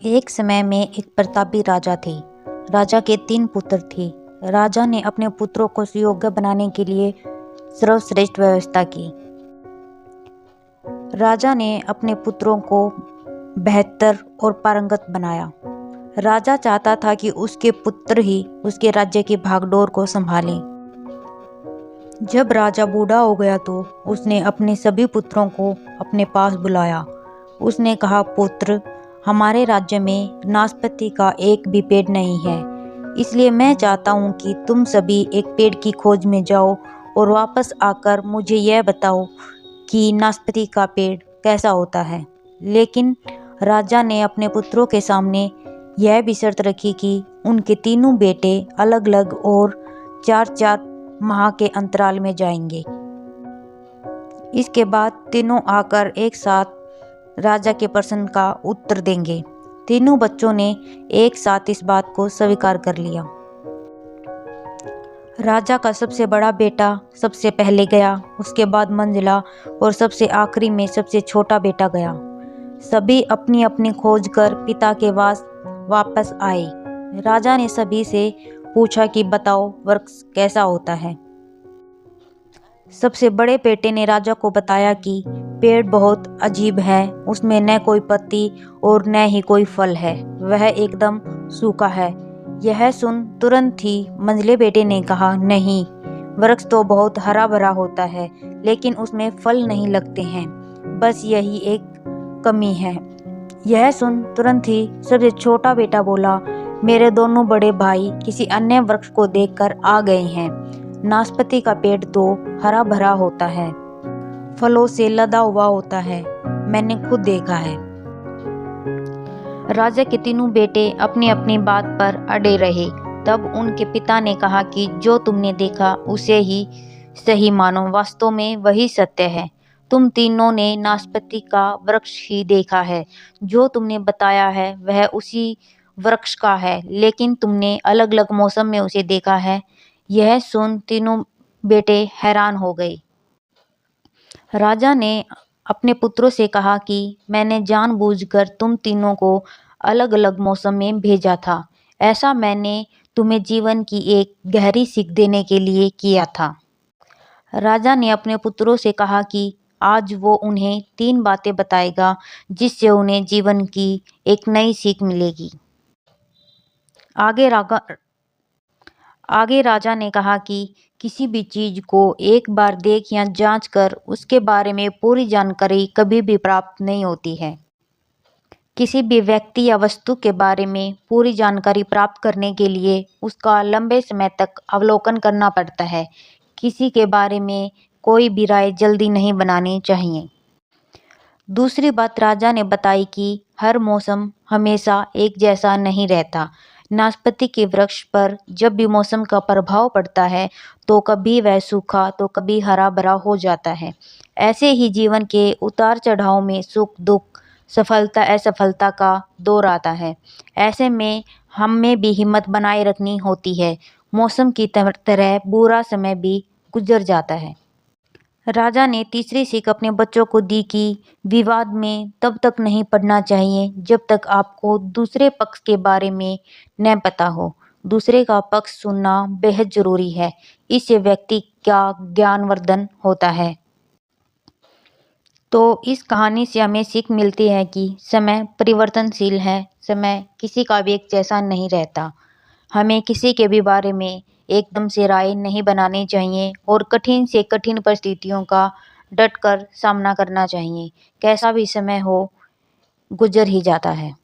एक समय में एक प्रतापी राजा थे। राजा के 3 पुत्र थे। राजा ने अपने पुत्रों को सुयोग्य बनाने के लिए सर्वश्रेष्ठ व्यवस्था की। राजा ने अपने पुत्रों को बेहतर और पारंगत बनाया। राजा चाहता था कि उसके पुत्र ही उसके राज्य की भागदौड़ को संभालें। जब राजा बूढ़ा हो गया तो उसने अपने सभी पुत्रों को अपने पास बुलाया। उसने कहा, पुत्र, हमारे राज्य में नाशपाती का एक भी पेड़ नहीं है, इसलिए मैं चाहता हूँ कि तुम सभी एक पेड़ की खोज में जाओ और वापस आकर मुझे यह बताओ कि नाशपाती का पेड़ कैसा होता है। लेकिन राजा ने अपने पुत्रों के सामने यह भी शर्त रखी कि उनके तीनों बेटे अलग अलग और 4-4 माह के अंतराल में जाएंगे। इसके बाद तीनों आकर एक साथ राजा के प्रश्न का उत्तर देंगे। तीनों बच्चों ने एक साथ इस बात को स्वीकार कर लिया। राजा का सबसे बड़ा बेटा सबसे पहले गया, उसके बाद मंझला और सबसे आखिरी में सबसे छोटा बेटा गया। सभी अपनी अपनी खोज कर पिता के पास वापस आए। राजा ने सभी से पूछा कि बताओ, वृक्ष कैसा होता है। सबसे बड़े बेटे ने राजा को बताया कि पेड़ बहुत अजीब है, उसमें न कोई पत्ती और न ही कोई फल है, वह एकदम सूखा है। यह सुन तुरंत ही मंझले बेटे ने कहा, नहीं, वृक्ष तो बहुत हरा भरा होता है, लेकिन उसमें फल नहीं लगते हैं, बस यही एक कमी है। यह सुन तुरंत ही सबसे छोटा बेटा बोला, मेरे दोनों बड़े भाई किसी अन्य वृक्ष को देखकर आ गए हैं। नाशपाती का पेड़ तो हरा भरा होता है, फलों से लदा हुआ होता है, मैंने खुद देखा है। राजा के तीनों बेटे अपनी अपनी बात पर अड़े रहे। तब उनके पिता ने कहा कि जो तुमने देखा उसे ही सही मानो, वास्तव में वही सत्य है। तुम तीनों ने नाशपाती का वृक्ष ही देखा है, जो तुमने बताया है वह उसी वृक्ष का है, लेकिन तुमने अलग अलग मौसम में उसे देखा है। यह सुन तीनों बेटे हैरान हो गए। राजा ने अपने पुत्रों से कहा कि मैंने जानबूझकर तुम तीनों को अलग अलग मौसम में भेजा था। ऐसा मैंने तुम्हें जीवन की एक गहरी सीख देने के लिए किया था। राजा ने अपने पुत्रों से कहा कि आज वो उन्हें 3 बातें बताएगा जिससे उन्हें जीवन की एक नई सीख मिलेगी। आगे राजा ने कहा कि किसी भी चीज को एक बार देख या जांच कर उसके बारे में पूरी जानकारी कभी भी प्राप्त नहीं होती है। किसी भी व्यक्ति या वस्तु के बारे में पूरी जानकारी प्राप्त करने के लिए उसका लंबे समय तक अवलोकन करना पड़ता है। किसी के बारे में कोई भी राय जल्दी नहीं बनानी चाहिए। दूसरी बात राजा ने बताई कि हर मौसम हमेशा एक जैसा नहीं रहता। नाशपाती के वृक्ष पर जब भी मौसम का प्रभाव पड़ता है तो कभी वह सूखा तो कभी हरा भरा हो जाता है। ऐसे ही जीवन के उतार चढ़ाव में सुख दुख, सफलता असफलता का दौर आता है। ऐसे में हमें भी हिम्मत बनाए रखनी होती है। मौसम की तरह बुरा समय भी गुजर जाता है। राजा ने तीसरी सीख अपने बच्चों को दी कि विवाद में तब तक नहीं पड़ना चाहिए जब तक आपको दूसरे पक्ष के बारे में न पता हो। दूसरे का पक्ष सुनना बेहद जरूरी है, इससे व्यक्ति का ज्ञानवर्धन होता है। तो इस कहानी से हमें सीख मिलती है कि समय परिवर्तनशील है, समय किसी का भी एक जैसा नहीं रहता। हमें किसी के भी बारे में एकदम से राय नहीं बनानी चाहिए और कठिन से कठिन परिस्थितियों का डट कर सामना करना चाहिए। कैसा भी समय हो, गुजर ही जाता है।